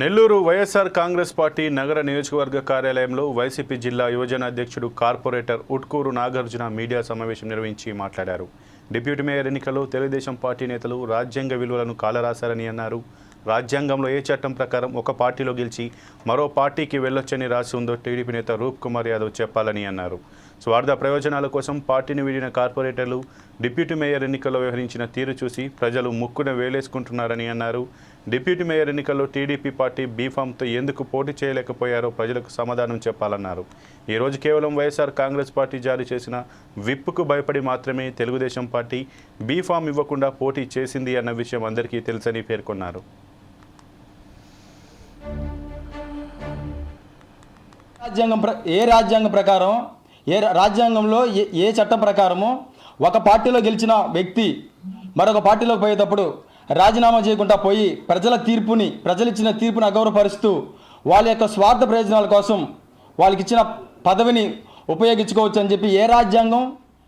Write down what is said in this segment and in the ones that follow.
Nellore YSR Congress party నగర నియోజకవర్గ కార్యాలయంలో వైసీపీ జిల్లా యువజన అధ్యక్షుడు కార్పొరేటర్ ఉట్కూరు నాగార్జున మీడియా సమావేశం నిర్వహించి మాట్లాడారు. డిప్యూటీ మేయర్ ఎన్నికల్లో తెలుగుదేశం పార్టీ నేతలు రాజ్యాంగ విలువలను కాలరాశారని అన్నారు. రాజ్యాంగంలో ఏ చట్టం ప్రకారం ఒక పార్టీలో గెలిచి మరో పార్టీకి వెళ్ళొచ్చని రాసి ఉందో టీడీపీ నేత రూప్ కుమార్ యాదవ్ చెప్పాలని అన్నారు. స్వార్థ ప్రయోజనాల కోసం పార్టీని వీడిన కార్పొరేటర్లు డిప్యూటీ మేయర్ ఎన్నికల్లో వ్యవహరించిన తీరు చూసి ప్రజలు ముక్కున వేలేసుకుంటున్నారని అన్నారు. డిప్యూటీ మేయర్ ఎన్నికల్లో టీడీపీ పార్టీ బీఫామ్తో ఎందుకు పోటీ చేయలేకపోయారో ప్రజలకు సమాధానం చెప్పాలన్నారు. ఈరోజు కేవలం వైఎస్ఆర్ కాంగ్రెస్ పార్టీ జారీ చేసిన విప్పుకు భయపడి మాత్రమే తెలుగుదేశం పార్టీ బీఫామ్ ఇవ్వకుండా పోటీ చేసింది అన్న విషయం అందరికీ తెలుసని పేర్కొన్నారు. రాజ్యాంగం ప్రకారం రాజ్యాంగంలో ఏ చట్టం ప్రకారము ఒక పార్టీలో గెలిచిన వ్యక్తి మరొక పార్టీలోకి పోయేటప్పుడు రాజీనామా చేయకుండా పోయి ప్రజలు ఇచ్చిన తీర్పుని అగౌరవపరుస్తూ వాళ్ళ యొక్క స్వార్థ ప్రయోజనాల కోసం వాళ్ళకి ఇచ్చిన పదవిని ఉపయోగించుకోవచ్చు అని చెప్పి ఏ రాజ్యాంగం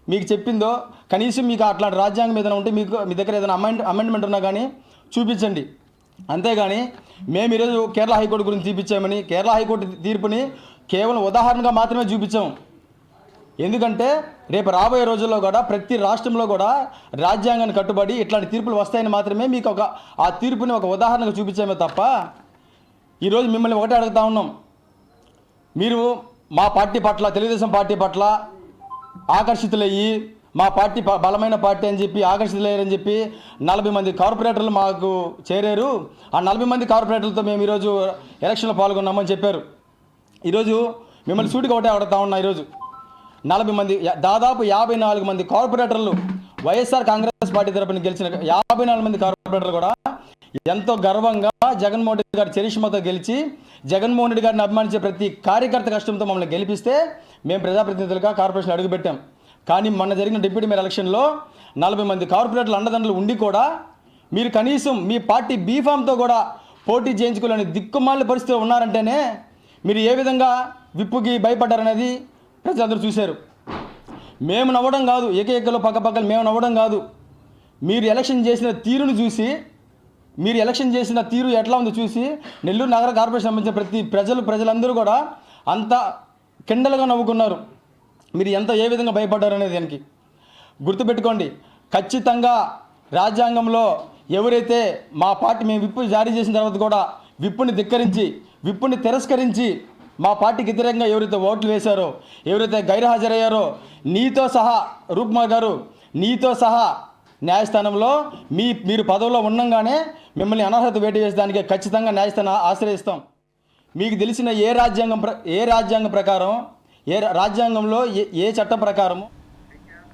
మీకు చెప్పిందో కనీసం మీకు అట్లాంటి రాజ్యాంగం ఏదైనా ఉంటే మీ దగ్గర ఏదైనా అమెండ్మెంట్ ఉన్నా కానీ చూపించండి. అంతేగాని మేము ఈరోజు కేరళ హైకోర్టు గురించి చూపించామని కేరళ హైకోర్టు తీర్పుని కేవలం ఉదాహరణగా మాత్రమే చూపించాము. ఎందుకంటే రేపు రాబోయే రోజుల్లో కూడా ప్రతి రాష్ట్రంలో కూడా రాజ్యాంగాన్ని కట్టుబడి ఇట్లాంటి తీర్పులు వస్తాయని మాత్రమే మీకు ఆ తీర్పుని ఒక ఉదాహరణగా చూపించామే తప్ప ఈరోజు మిమ్మల్ని ఒకటే అడుగుతా ఉన్నాం. మీరు మా పార్టీ పట్ల తెలుగుదేశం పార్టీ పట్ల ఆకర్షితులయ్యి మా పార్టీ బలమైన పార్టీ అని చెప్పి ఆకర్షితులయ్యారని చెప్పి 40 మంది కార్పొరేటర్లు మాకు చేరారు. ఆ 40 మంది కార్పొరేటర్లతో మేము ఈరోజు ఎలక్షన్లో పాల్గొన్నామని చెప్పారు. ఈరోజు మిమ్మల్ని సూటిగా ఒకటే అడుగుతా ఉన్నా. ఈరోజు 40 మంది దాదాపు 54 మంది కార్పొరేటర్లు వైఎస్ఆర్ కాంగ్రెస్ పార్టీ తరపున గెలిచిన 54 మంది కార్పొరేటర్లు కూడా ఎంతో గర్వంగా జగన్మోహన్ రెడ్డి గారి చరిష్మాతో గెలిచి జగన్మోహన్ రెడ్డి గారిని అభిమానించే ప్రతి కార్యకర్త కష్టంతో మమ్మల్ని గెలిపిస్తే మేము ప్రజాప్రతినిధులుగా కార్పొరేషన్ అడుగుపెట్టాం. కానీ మొన్న జరిగిన డిప్యూటీ మేయర్ ఎలక్షన్లో 40 మంది కార్పొరేటర్లు అండదండలు ఉండి కూడా మీరు కనీసం మీ పార్టీ బీఫామ్తో కూడా పోటీ చేయించుకోలేని దిక్కుమాలిన పరిస్థితిలో ఉన్నారంటేనే మీరు ఏ విధంగా విప్పుకి భయపడ్డారనేది ప్రజలందరూ చూశారు. మేము నవ్వడం కాదు, ఏకైకలో పక్కపక్కలు మేము నవ్వడం కాదు, మీరు ఎలక్షన్ చేసిన తీరును చూసి మీరు ఎలక్షన్ చేసిన తీరు ఎట్లా ఉందో చూసి నెల్లూరు నగర కార్పొరేషన్ సంబంధించిన ప్రజలందరూ కూడా అంత కిండలుగా నవ్వుకున్నారు. మీరు ఏ విధంగా భయపడ్డారనేది దానికి గుర్తుపెట్టుకోండి. ఖచ్చితంగా రాజ్యాంగంలో ఎవరైతే మా పార్టీ మేము విప్పు జారీ చేసిన తర్వాత కూడా విప్పుని తిరస్కరించి మా పార్టీకి వ్యతిరేకంగా ఎవరైతే ఓట్లు వేశారో, ఎవరైతే గైర్హాజరయ్యారో, నీతో సహా రూప్కుమార్ గారు నీతో సహా న్యాయస్థానంలో మీరు పదవిలో ఉండంగానే మిమ్మల్ని అనర్హత వేటు వేసేదానికి ఖచ్చితంగా న్యాయస్థానం ఆశ్రయిస్తాం. మీకు తెలిసిన రాజ్యాంగంలో ఏ చట్టం ప్రకారము